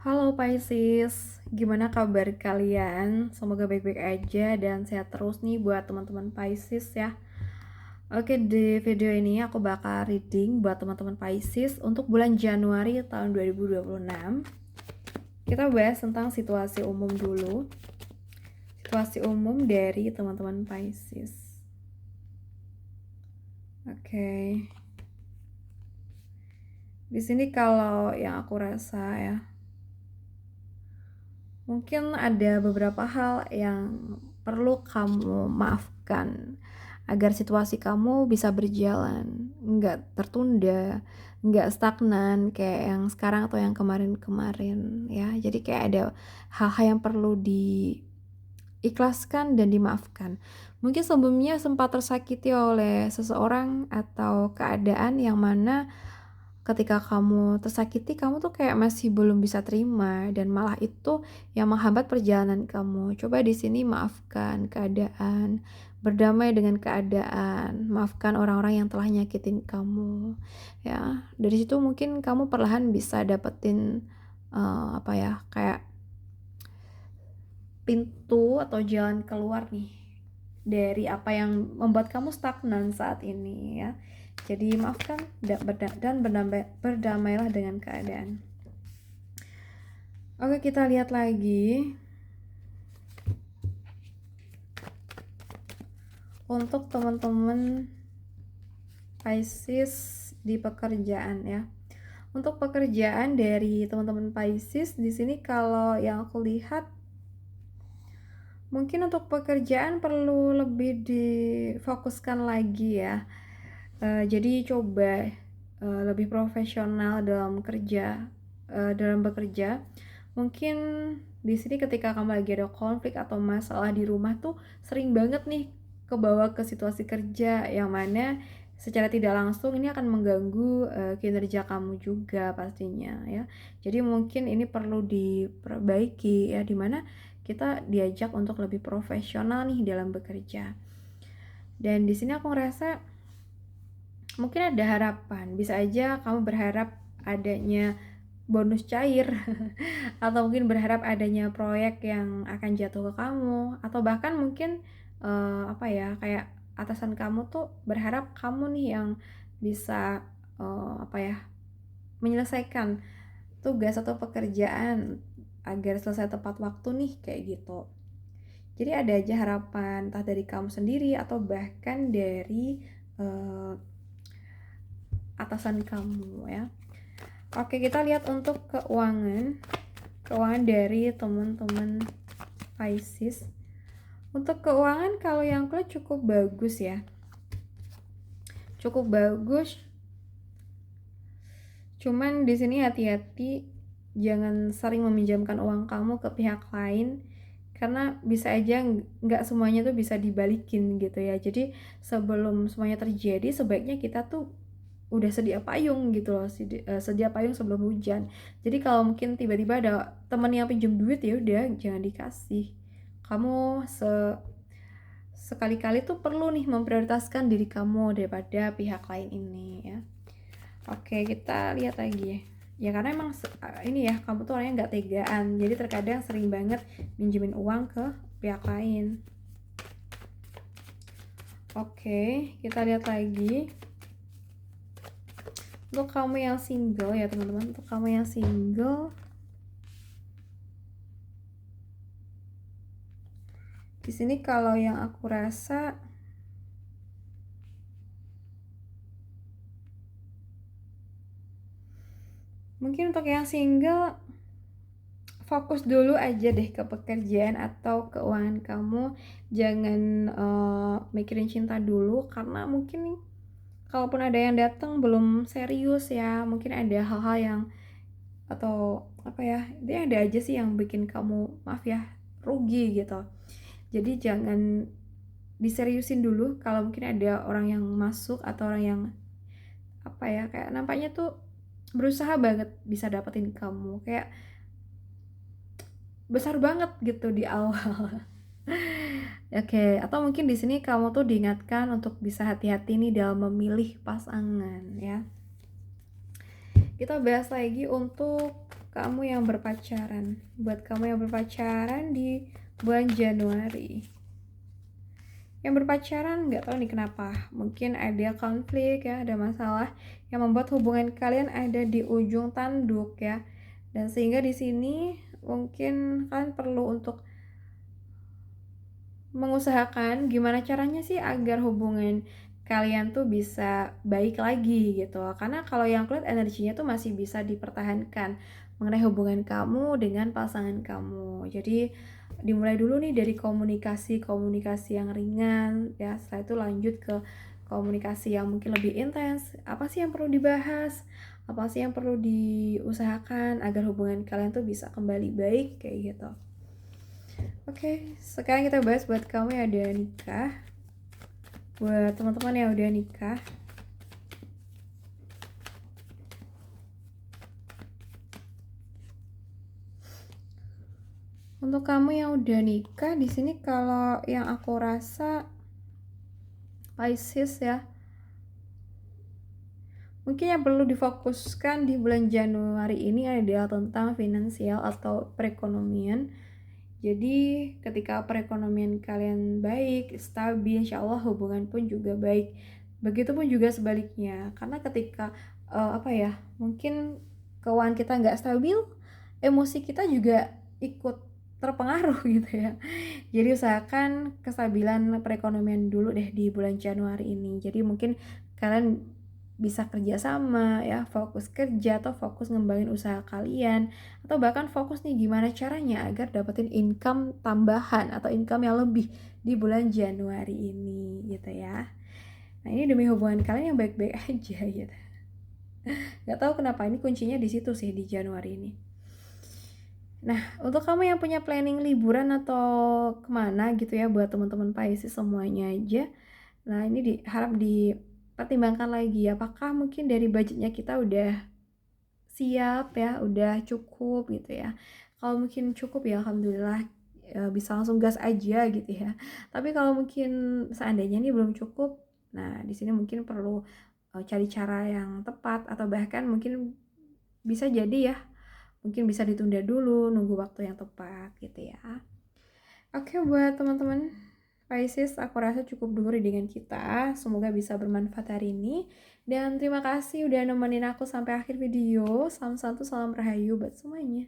Halo Pisces, gimana kabar kalian? Semoga baik-baik aja dan sehat terus nih buat teman-teman Pisces ya. Oke, di video ini aku bakal reading buat teman-teman Pisces untuk bulan Januari tahun 2026. Kita bahas tentang situasi umum dulu. Situasi umum dari teman-teman Pisces. Oke. Di sini kalau yang aku rasa ya, mungkin ada beberapa hal yang perlu kamu maafkan agar situasi kamu bisa berjalan, nggak tertunda, nggak stagnan kayak yang sekarang atau yang kemarin-kemarin ya. Jadi kayak ada hal-hal yang perlu diikhlaskan dan dimaafkan. Mungkin sebelumnya sempat tersakiti oleh seseorang atau keadaan yang mana ketika kamu tersakiti, kamu tuh kayak masih belum bisa terima dan malah itu yang menghambat perjalanan kamu. Coba di sini maafkan keadaan, berdamai dengan keadaan, maafkan orang-orang yang telah nyakitin kamu. Ya, dari situ mungkin kamu perlahan bisa dapetin kayak pintu atau jalan keluar nih dari apa yang membuat kamu stagnan saat ini ya. Jadi maafkan dan berdamailah dengan keadaan. Oke, kita lihat lagi untuk teman-teman Pisces di pekerjaan ya. Untuk pekerjaan dari teman-teman Pisces di sini kalau yang aku lihat, mungkin untuk pekerjaan perlu lebih difokuskan lagi ya. Jadi coba lebih profesional dalam bekerja. Mungkin di sini ketika kamu lagi ada konflik atau masalah di rumah tuh sering banget nih kebawa ke situasi kerja yang mana secara tidak langsung ini akan mengganggu kinerja kamu juga pastinya ya. Jadi mungkin ini perlu diperbaiki ya, dimana kita diajak untuk lebih profesional nih dalam bekerja. Dan di sini aku ngerasa mungkin ada harapan, bisa aja kamu berharap adanya bonus cair atau mungkin berharap adanya proyek yang akan jatuh ke kamu, atau bahkan mungkin kayak atasan kamu tuh berharap kamu nih yang bisa menyelesaikan tugas atau pekerjaan agar selesai tepat waktu nih, kayak gitu. Jadi ada aja harapan entah dari kamu sendiri atau bahkan dari atasan kamu ya. Oke, kita lihat untuk keuangan dari teman-teman Pisces. Untuk keuangan kalau yang aku lihat cukup bagus ya, cukup bagus. Cuman di sini hati-hati, jangan sering meminjamkan uang kamu ke pihak lain, karena bisa aja nggak semuanya tuh bisa dibalikin gitu ya. Jadi sebelum semuanya terjadi, sebaiknya kita tuh udah sedia payung gitu loh, sedia payung sebelum hujan. Jadi kalau mungkin tiba-tiba ada teman yang pinjam duit, ya udah jangan dikasih. Kamu sekali-kali tuh perlu nih memprioritaskan diri kamu daripada pihak lain ini ya. Oke, kita lihat lagi ya, karena emang ini ya, kamu tuh orangnya nggak tegaan, jadi terkadang sering banget minjemin uang ke pihak lain. Oke, kita lihat lagi untuk kamu yang single ya teman-teman. Untuk kamu yang single, di sini kalau yang aku rasa mungkin untuk yang single, fokus dulu aja deh ke pekerjaan atau keuangan kamu. Jangan mikirin cinta dulu, karena mungkin nih kalaupun ada yang datang belum serius ya, mungkin ada hal-hal yang atau dia ada aja sih yang bikin kamu rugi gitu. Jadi jangan diseriusin dulu kalau mungkin ada orang yang masuk atau orang yang kayak nampaknya tuh berusaha banget bisa dapetin kamu, kayak besar banget gitu di awal. Oke, atau mungkin di sini kamu tuh diingatkan untuk bisa hati-hati nih dalam memilih pasangan ya. Kita bahas lagi untuk kamu yang berpacaran. Buat kamu yang berpacaran di bulan Januari. Yang berpacaran nggak tahu nih kenapa. Mungkin ada konflik ya, ada masalah yang membuat hubungan kalian ada di ujung tanduk ya. Dan sehingga di sini mungkin kalian perlu untuk mengusahakan gimana caranya sih agar hubungan kalian tuh bisa baik lagi gitu. Karena kalau yang kulihat energinya tuh masih bisa dipertahankan mengenai hubungan kamu dengan pasangan kamu. Jadi dimulai dulu nih dari komunikasi yang ringan ya. Setelah itu lanjut ke komunikasi yang mungkin lebih intens. Apa sih yang perlu dibahas? Apa sih yang perlu diusahakan agar hubungan kalian tuh bisa kembali baik kayak gitu. Oke, sekarang kita bahas buat kamu yang udah nikah. Buat teman-teman yang udah nikah. Untuk kamu yang udah nikah, di sini kalau yang aku rasa Pisces ya. Mungkin yang perlu difokuskan di bulan Januari ini adalah tentang finansial atau perekonomian. Jadi ketika perekonomian kalian baik, stabil, insya Allah hubungan pun juga baik. Begitupun juga sebaliknya, karena ketika mungkin keuangan kita nggak stabil, emosi kita juga ikut terpengaruh gitu ya. Jadi usahakan kestabilan perekonomian dulu deh di bulan Januari ini. Jadi mungkin kalian bisa kerja sama ya, fokus kerja atau fokus ngembangin usaha kalian, atau bahkan fokus nih gimana caranya agar dapetin income tambahan atau income yang lebih di bulan Januari ini gitu ya. Nah ini demi hubungan kalian yang baik-baik aja gitu. Gak tahu kenapa ini kuncinya di situ sih di Januari ini. Nah untuk kamu yang punya planning liburan atau kemana gitu ya buat teman-teman Pisces semuanya aja. Nah ini harap dipertimbangkan lagi apakah mungkin dari budgetnya kita udah siap ya, udah cukup gitu ya. Kalau mungkin cukup ya alhamdulillah bisa langsung gas aja gitu ya. Tapi kalau mungkin seandainya ini belum cukup, nah di sini mungkin perlu cari cara yang tepat atau bahkan mungkin bisa jadi ya, mungkin bisa ditunda dulu, nunggu waktu yang tepat gitu ya. Oke, buat teman-teman Pisces, aku rasa cukup dulu dengan kita. Semoga bisa bermanfaat hari ini. Dan terima kasih udah nemenin aku sampai akhir video. Salam satu, salam rahayu buat semuanya.